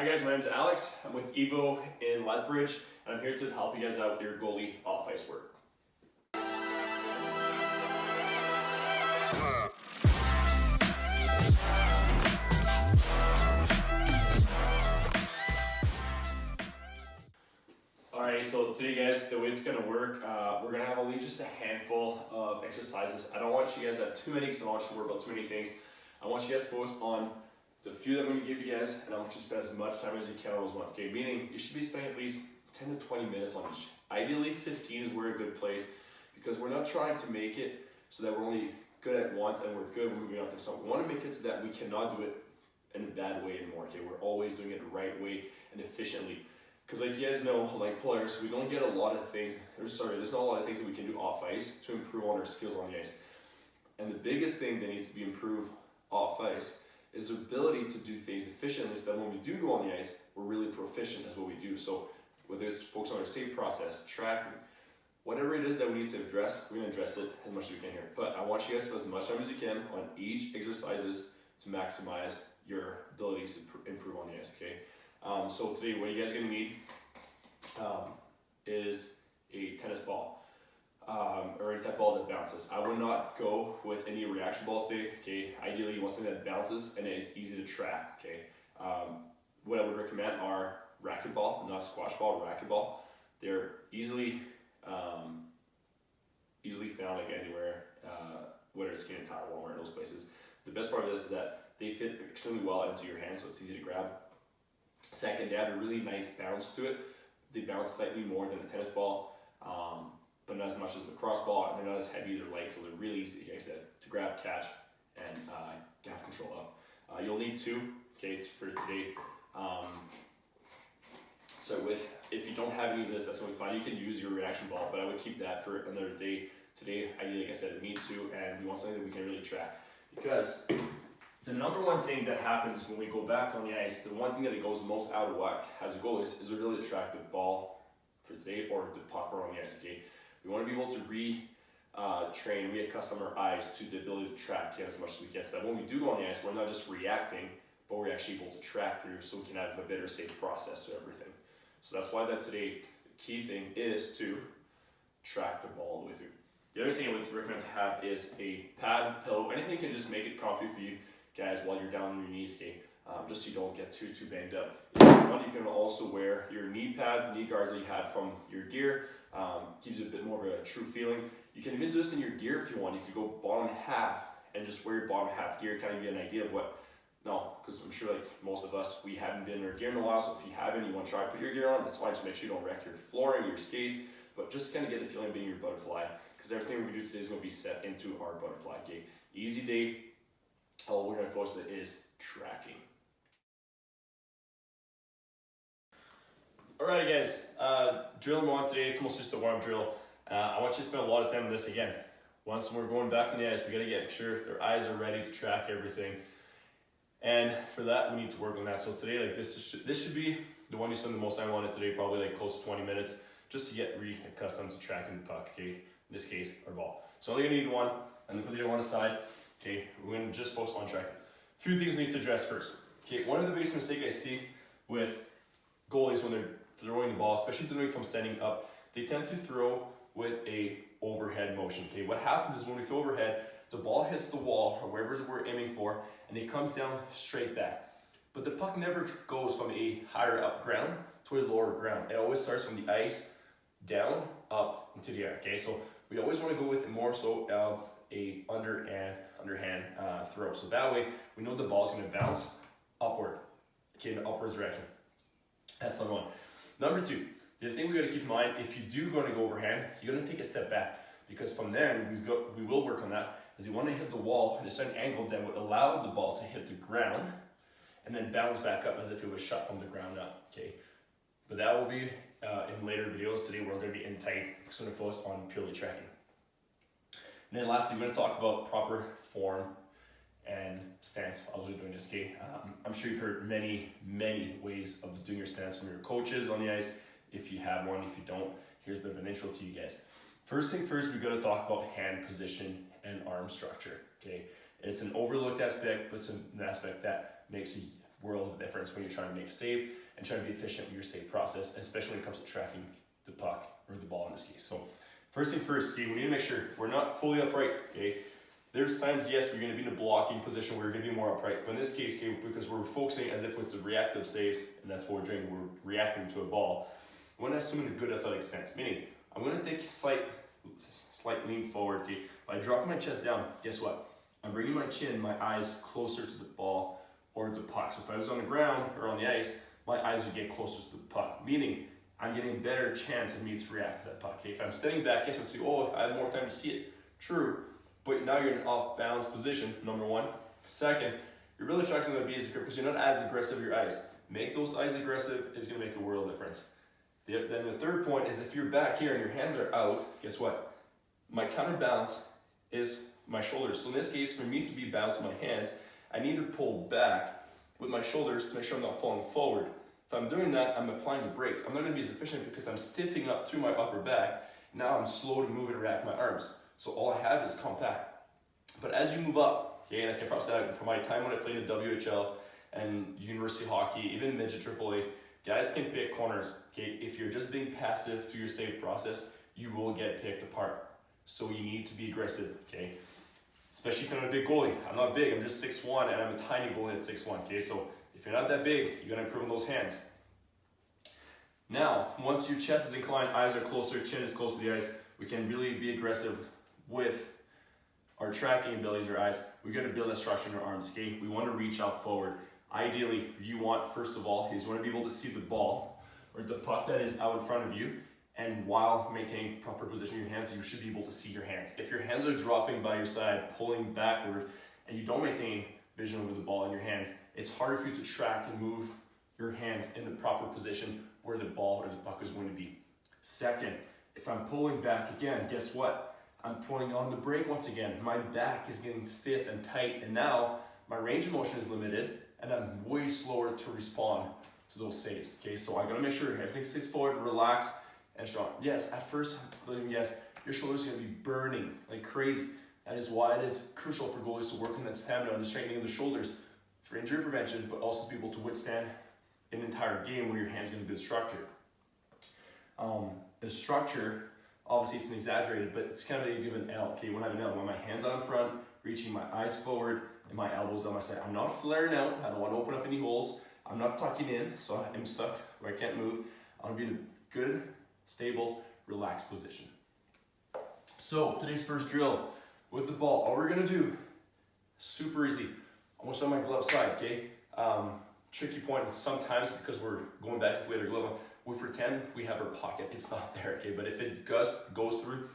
Hi guys, my name is Alex. I'm with EVO in Lethbridge, and I'm here to help you guys out with your goalie off-ice work. Alright, so today guys, the way it's going to work, we're going to have only just a handful of exercises. I don't want you guys to have too many because I don't want you to worry about too many things. I want you guys to focus on the few that I'm going to give you guys, and I want you to spend as much time as you can on those ones. Okay, meaning you should be spending at least 10 to 20 minutes on each. Ideally 15 is we're a good place because we're not trying to make it so that we're only good at once and we're good when moving on to something. We want to make it so that we cannot do it in a bad way anymore. Okay, we're always doing it the right way and efficiently. Because like you guys know, like players, we don't get a lot of things, there's not a lot of things that we can do off ice to improve on our skills on the ice. And the biggest thing that needs to be improved off ice is the ability to do things efficiently so that when we do go on the ice, we're really proficient at what we do. So whether it's focus on our save process, tracking, whatever it is that we need to address, we're going to address it as much as we can here. But I want you guys to spend as much time as you can on each exercises to maximize your abilities to improve on the ice, okay? So today what you guys are going to need is a tennis ball. Or any type of ball that bounces. I would not go with any reaction balls today. Okay, ideally you want something that bounces and is easy to track. Okay, what I would recommend are racquetball, not squash ball, racquetball. They're easily found like anywhere, whether it's Canadian Tire, Walmart, those places. The best part of this is that they fit extremely well into your hand, so it's easy to grab. Second, they have a really nice bounce to it. They bounce slightly more than a tennis ball. But not as much as the lacrosse ball, and they're not as heavy, they're light, so they're really easy, like I said, to grab, catch, and have control of. You'll need two, okay, for today. If you don't have any of this, that's going to be fine. You can use your reaction ball, but I would keep that for another day. Today, like I said, we need two, and we want something that we can really track. Because the number one thing that happens when we go back on the ice, the one thing that it goes most out of whack as a goalie is to really track the ball for today or the puck on the ice, okay? We want to be able to reaccustom our eyes to the ability to track as much as we can. So that when we do go on the ice, we're not just reacting, but we're actually able to track through so we can have a better safe process to everything. So that's why that today, the key thing is to track the ball all the way through. The other thing I would recommend to have is a pad, pillow, anything can just make it comfy for you guys while you're down on your knees, okay? Just so you don't get too banged up. If you want, you can also wear your knee pads, knee guards that you have from your gear. Gives you a bit more of a true feeling. You can even do this in your gear if you want. You could go bottom half and just wear your bottom half gear, kind of give you an idea of what, because I'm sure like most of us, we haven't been in our gear in a while, so if you haven't, you want to try to put your gear on, that's fine. Just make sure you don't wreck your flooring, your skates, but just kind of get the feeling of being your butterfly, because everything we do today is going to be set into our butterfly, okay? Easy day. All we're going to focus on is tracking. Alright guys, drill number one today, it's mostly just a warm drill. I want you to spend a lot of time on this again. Once we're going back on the ice, we got to make sure their eyes are ready to track everything. And for that, we need to work on that. So today, like this should be the one you spend the most time on it today, probably like close to 20 minutes, just to get accustomed to tracking the puck, okay? In this case, our ball. So only gonna need one, and then put the other one aside. Okay, we're gonna just focus on tracking. A few things we need to address first. Okay, one of the biggest mistakes I see with goalies when they're throwing the ball, especially throwing from standing up, they tend to throw with a overhead motion. Okay, what happens is when we throw overhead, the ball hits the wall or wherever we're aiming for, and it comes down straight back. But the puck never goes from a higher up ground to a lower ground. It always starts from the ice down, up into the air. Okay, so we always want to go with more so of a underhand throw. So that way we know the ball's going to bounce upward. Okay, in the upwards direction. That's number one. Number two, the thing we got to keep in mind, if you do going to go overhand, you're going to take a step back, because from there we will work on that, is you want to hit the wall at a certain angle that would allow the ball to hit the ground and then bounce back up as if it was shot from the ground up. Okay, but that will be in later videos. Today we're going to be in tight, we're going to focus on purely tracking. And then lastly, we're going to talk about proper form and stance while we're doing this, okay? I'm sure you've heard many ways of doing your stance from your coaches on the ice. If you have one, if you don't, here's a bit of an intro to you guys. First thing first, we got to talk about hand position and arm structure, okay? It's an overlooked aspect, but it's an aspect that makes a world of difference when you're trying to make a save and trying to be efficient with your save process, especially when it comes to tracking the puck or the ball in this case. So first thing first, okay, we need to make sure we're not fully upright, okay? There's times, yes, we're going to be in a blocking position where we're going to be more upright, but in this case, okay, because we're focusing as if it's a reactive saves, and that's what we're doing, we're reacting to a ball. I want to assume in a good athletic stance, meaning I'm going to take a slight lean forward, okay? By dropping my chest down, guess what? I'm bringing my chin, my eyes closer to the ball or the puck. So if I was on the ground or on the ice, my eyes would get closer to the puck, meaning I'm getting a better chance of me to react to that puck. Okay? If I'm standing back, yes, I'll say, oh, I have more time to see it. True, but now you're in an off-balance position, number one. Second, you're really trying to be as aggressive because you're not as aggressive with your eyes. Make those eyes aggressive is going to make a world of difference. Then the third point is if you're back here and your hands are out, guess what? My counterbalance is my shoulders. So in this case, for me to be balanced with my hands, I need to pull back with my shoulders to make sure I'm not falling forward. If I'm doing that, I'm applying the brakes. I'm not going to be as efficient because I'm stiffing up through my upper back. Now I'm slow to move and react my arms. So all I have is compact. But as you move up, okay, and I can probably say that from my time when I played in WHL and university hockey, even midget AAA, guys can pick corners. Okay, if you're just being passive through your save process, you will get picked apart. So you need to be aggressive, okay? Especially if you're not a big goalie. I'm not big, I'm just 6'1", and I'm a tiny goalie at 6'1", okay? So if you're not that big, you're gonna improve on those hands. Now, once your chest is inclined, eyes are closer, chin is close to the ice, we can really be aggressive with our tracking abilities, our eyes. We gotta build that structure in our arms, okay? We wanna reach out forward. Ideally, you want, first of all, is you wanna be able to see the ball or the puck that is out in front of you, and while maintaining proper position in your hands, you should be able to see your hands. If your hands are dropping by your side, pulling backward, and you don't maintain vision over the ball in your hands, it's harder for you to track and move your hands in the proper position where the ball or the puck is going to be. Second, if I'm pulling back again, guess what? I'm pulling on the brake once again. My back is getting stiff and tight, and now my range of motion is limited, and I'm way slower to respond to those saves. Okay, so I gotta make sure everything stays forward, relax, and strong. Yes, at first, yes, your shoulders are gonna be burning like crazy. That is why it is crucial for goalies to work on that stamina and the strengthening of the shoulders for injury prevention, but also to be able to withstand an entire game where your hands gonna be good structure. The structure, obviously it's an exaggerated, but it's kind of a given L. Okay, when I have an L, when my hands out in front, reaching my eyes forward, and my elbows on my side. I'm not flaring out, I don't want to open up any holes. I'm not tucking in, so I'm stuck where I can't move. I want to be in a good, stable, relaxed position. So today's first drill with the ball, all we're gonna do, super easy. I'm gonna show my glove side, okay? Tricky point sometimes because we're going back to the way our glove on, we pretend we have our pocket. It's not there, okay? But if it goes through,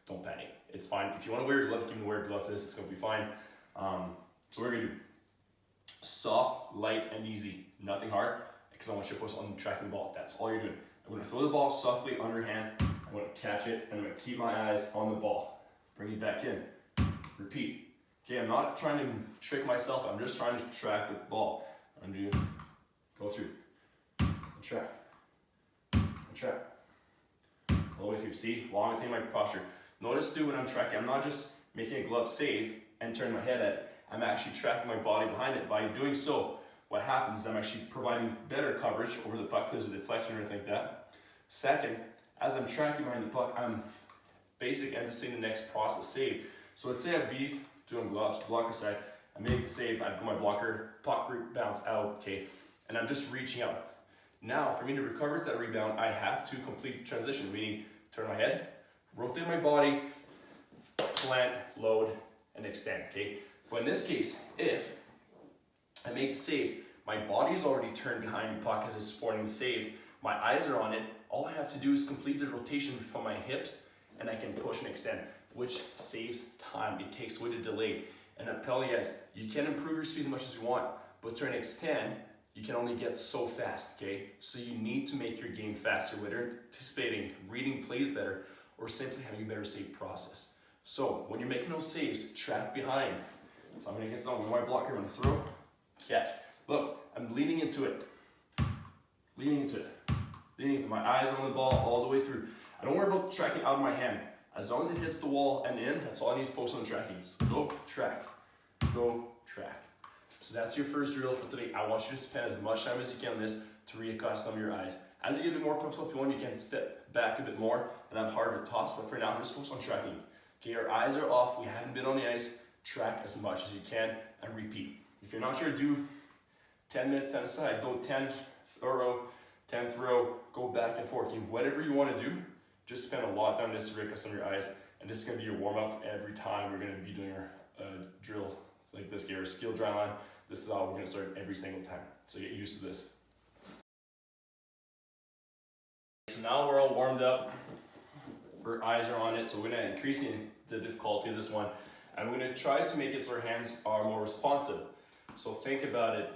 don't panic. It's fine. If you want to wear your glove, you can wear a glove for this. It's gonna be fine. So we're gonna do soft, light, and easy. Nothing hard, because I want you to focus on tracking the ball. That's all you're doing. I'm gonna throw the ball softly underhand. I'm gonna catch it, and I'm gonna keep my eyes on the ball. Bring it back in. Repeat. Okay, I'm not trying to trick myself. I'm just trying to track the ball. I'm gonna go through. And track. And track. All the way through. See? While I'm maintaining my posture. Notice too when I'm tracking, I'm not just making a glove save and turning my head at it. I'm actually tracking my body behind it. By doing so, what happens is I'm actually providing better coverage over the puck. There's a deflection or anything like that. Second, as I'm tracking behind the puck, I'm basically anticipating the next process save. So let's say I'd be doing gloves, blocker side, I make the save, I put my blocker, puck bounce out, okay, and I'm just reaching out. Now, for me to recover that rebound, I have to complete the transition, meaning turn my head, rotate my body, plant, load, and extend, okay? But in this case, if I make the save, my body is already turned behind the puck as it's supporting the save, my eyes are on it, all I have to do is complete the rotation from my hips, and I can push and extend, which saves time. It takes away the delay. And I tell you guys, you can improve your speed as much as you want, but to an extent, you can only get so fast, okay? So you need to make your game faster, whether anticipating, reading plays better, or simply having a better save process. So when you're making those saves, track behind. So I'm gonna get some with my blocker, I'm gonna throw, catch. Look, I'm leaning into it. Leaning into it. Leaning into my eyes on the ball all the way through. I don't worry about tracking out of my hand. As long as it hits the wall and in, that's all I need to focus on tracking. So go, track, So that's your first drill for today. I want you to spend as much time as you can on this to reaccustom your eyes. As you get a bit more comfortable, if you want, you can step back a bit more and have harder toss, but for now, just focus on tracking. Okay, our eyes are off, we haven't been on the ice, track as much as you can and repeat. If you're not sure, do 10 minutes down the side, go 10th row, 10th row, go back and forth. Okay, whatever you want to do, just spend a lot of time on this to reaccustom your eyes, and this is going to be your warm-up every time we're going to be doing our drill like this, our skill Dryland. This is how we're going to start every single time, so get used to this. So now we're all warmed up, our eyes are on it, so we're going to increase the difficulty of this one, and we're going to try to make it so our hands are more responsive. So think about it,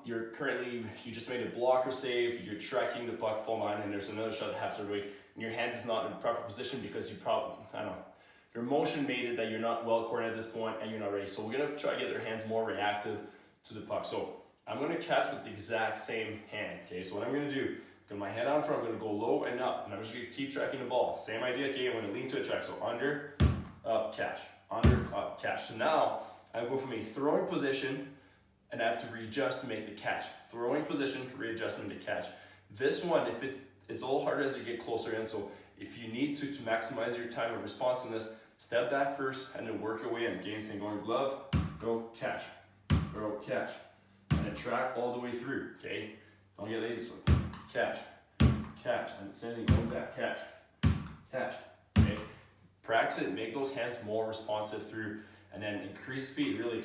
you just made a blocker save, you're tracking the puck full line, and there's another shot that happens right away, and your hands is not in the proper position because you probably, your motion made it that you're not well coordinated at this point and you're not ready. So we're gonna try to get our hands more reactive to the puck. So I'm gonna catch with the exact same hand, okay? So what I'm gonna do, get my head on front, I'm gonna go low and up, and I'm just gonna keep tracking the ball. Same idea, okay? I'm gonna lean to a track, so under, up, catch, under, up, catch. So now I go from a throwing position and I have to readjust to make the catch. Throwing position, readjustment to catch. This one, it's a little harder as you get closer in, so if you need to maximize your time of responsiveness, step back first and then work your way in. Again, same going glove, go, catch, and then track all the way through, okay? Don't get lazy, so catch, and same thing, going back, catch, okay? Practice it, make those hands more responsive through, and then increase speed, really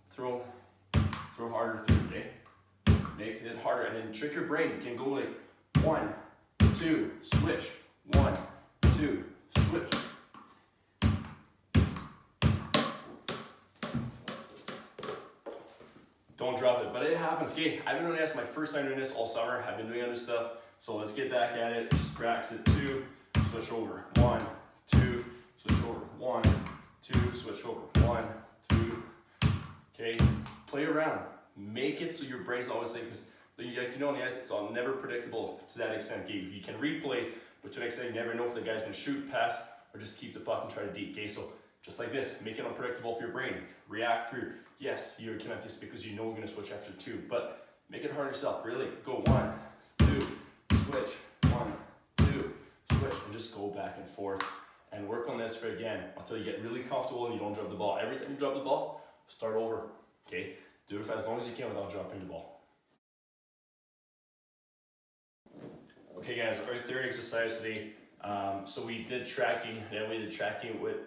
throw harder through, okay? Make it harder, and then trick your brain. You can go like 1, 2, switch, 1, 2, switch. Don't drop it, but it happens. Okay, I've been doing this my first time doing this all summer. I've been doing other stuff, so let's get back at it. Just practice it. 2, switch over. 1, 2, switch over. 1, 2, switch over. 1, 2. Okay, play around. Make it so your brain's always thinking. Like on the ice, it's all never predictable to that extent. Okay, you can read plays, but to an extent, you never know if the guy's gonna shoot, pass, or just keep the puck and try to deke. Okay, so just like this, make it unpredictable for your brain. React through. Yes, you can anticipate because you know you're gonna switch after 2, but make it hard yourself. Really, go 1, 2, switch, 1, 2, switch, and just go back and forth and work on this for again until you get really comfortable and you don't drop the ball. Every time you drop the ball, start over. Okay, do it for as long as you can without dropping the ball. Okay guys, our third exercise today, so we did tracking, then we did tracking with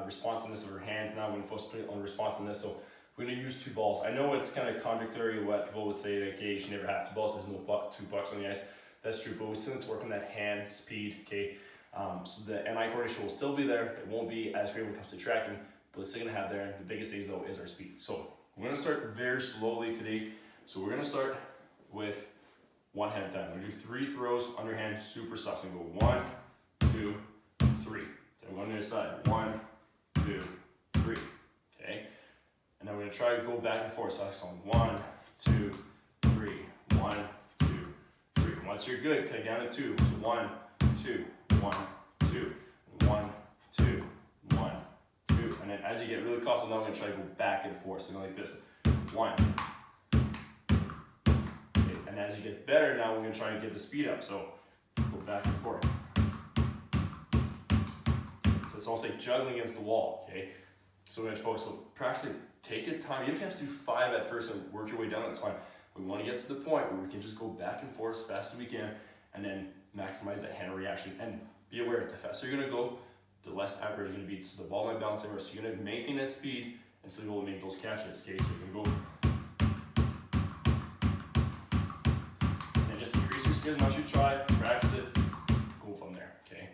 responsiveness of our hands. Now I'm going to focus on responsiveness, so we're going to use 2 balls. I know it's kind of contradictory what people would say, like, okay, you should never have 2 balls, there's no 2 pucks on the ice. That's true, but we still need to work on that hand speed, okay? So the NI coordination will still be there. It won't be as great when it comes to tracking, but it's still going to have there. And the biggest thing though is our speed. So we're going to start very slowly today. So we're going to start with 1 hand at a time. We're going to do 3 throws underhand, super soft. So we go 1, 2, 3. Then we're going to the other side. 1, 2, 3. Okay? And then we're going to try to go back and forth. So that's on 1, 2, 3. 1, 2, 3. Once you're good, take down to 2. So 1, 2, 1, 2, 1, 2, 1, 2. And then as you get really comfortable, now we're going to try to go back and forth. So like this. 1. And as you get better, now we're going to try and get the speed up. So go back and forth. So it's almost like juggling against the wall, okay? So we're going to focus on practicing. Take your time. Even if you have to do 5 at first and work your way down, that's fine. We want to get to the point where we can just go back and forth as fast as we can and then maximize that hand reaction. And be aware, the faster you're going to go, the less accurate you're going to be. So the ball might bounce everywhere. So you're going to maintain that speed and still be able to make those catches, okay? So you're going to go. Just increase your speed as much as you try, practice it, go from there, okay?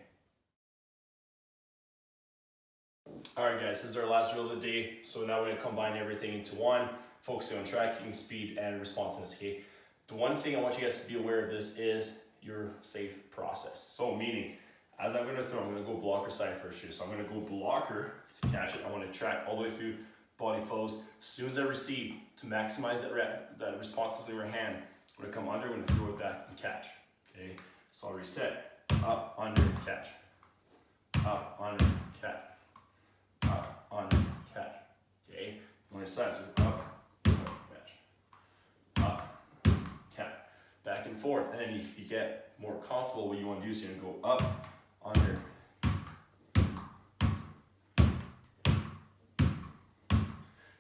Alright guys, this is our last drill of the day, so now we're going to combine everything into one, focusing on tracking, speed, and responsiveness, okay? The one thing I want you guys to be aware of this is your safe process. So meaning, as I'm going to throw, I'm going to go blocker side first here. So I'm going to go blocker to catch it. I want to track all the way through body flows. As soon as I receive, to maximize that responsiveness in your hand, I'm going to come under, I'm going to throw it back and catch. Okay, so I'll reset. Up, under, catch. Up, under, catch. Up, under, catch. Okay, going to side, so up, and forth. And then if you get more comfortable, what you want to do is you're going to go up, under.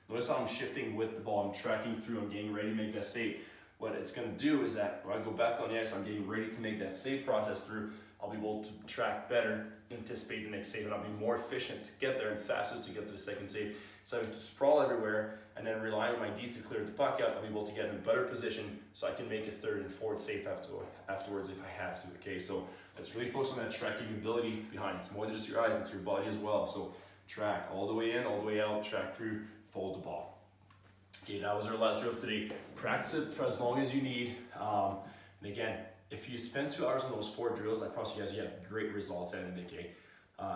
Notice how I'm shifting with the ball. I'm tracking through. I'm getting ready to make that save. What it's going to do is that when I go back on the ice, I'm getting ready to make that save process through. I'll be able to track better, anticipate the next save, and I'll be more efficient to get there and faster to get to the second save. So I have to sprawl everywhere and then rely on my D to clear the puck out. I'll be able to get in a better position so I can make a third and fourth save afterwards if I have to. Okay, so let's really focus on that tracking ability behind. It's more than just your eyes, it's your body as well. So track all the way in, all the way out, track through, fold the ball. Okay, that was our last drill of today. Practice it for as long as you need. And again, if you spend 2 hours on those 4 drills, I promise you guys, you have great results at it. Okay.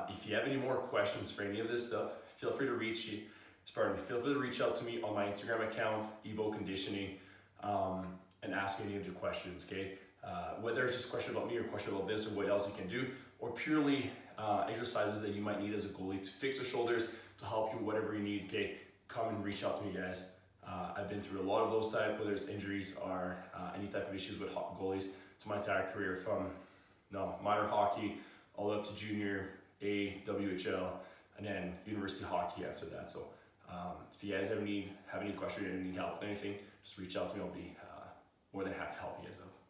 If you have any more questions for any of this stuff, feel free to reach out to me on my Instagram account, EVO Conditioning, and ask me any of your questions. Okay. Whether it's just a question about me or a question about this or what else you can do, or purely exercises that you might need as a goalie to fix the shoulders, to help you, whatever you need. Okay. Come and reach out to me, guys. I've been through a lot of those types, whether it's injuries or any type of issues with goalies. To my entire career, from minor hockey all up to junior A, WHL, and then university hockey after that. So if you guys have any questions or need help with anything, just reach out to me. I'll be more than happy to help you guys out.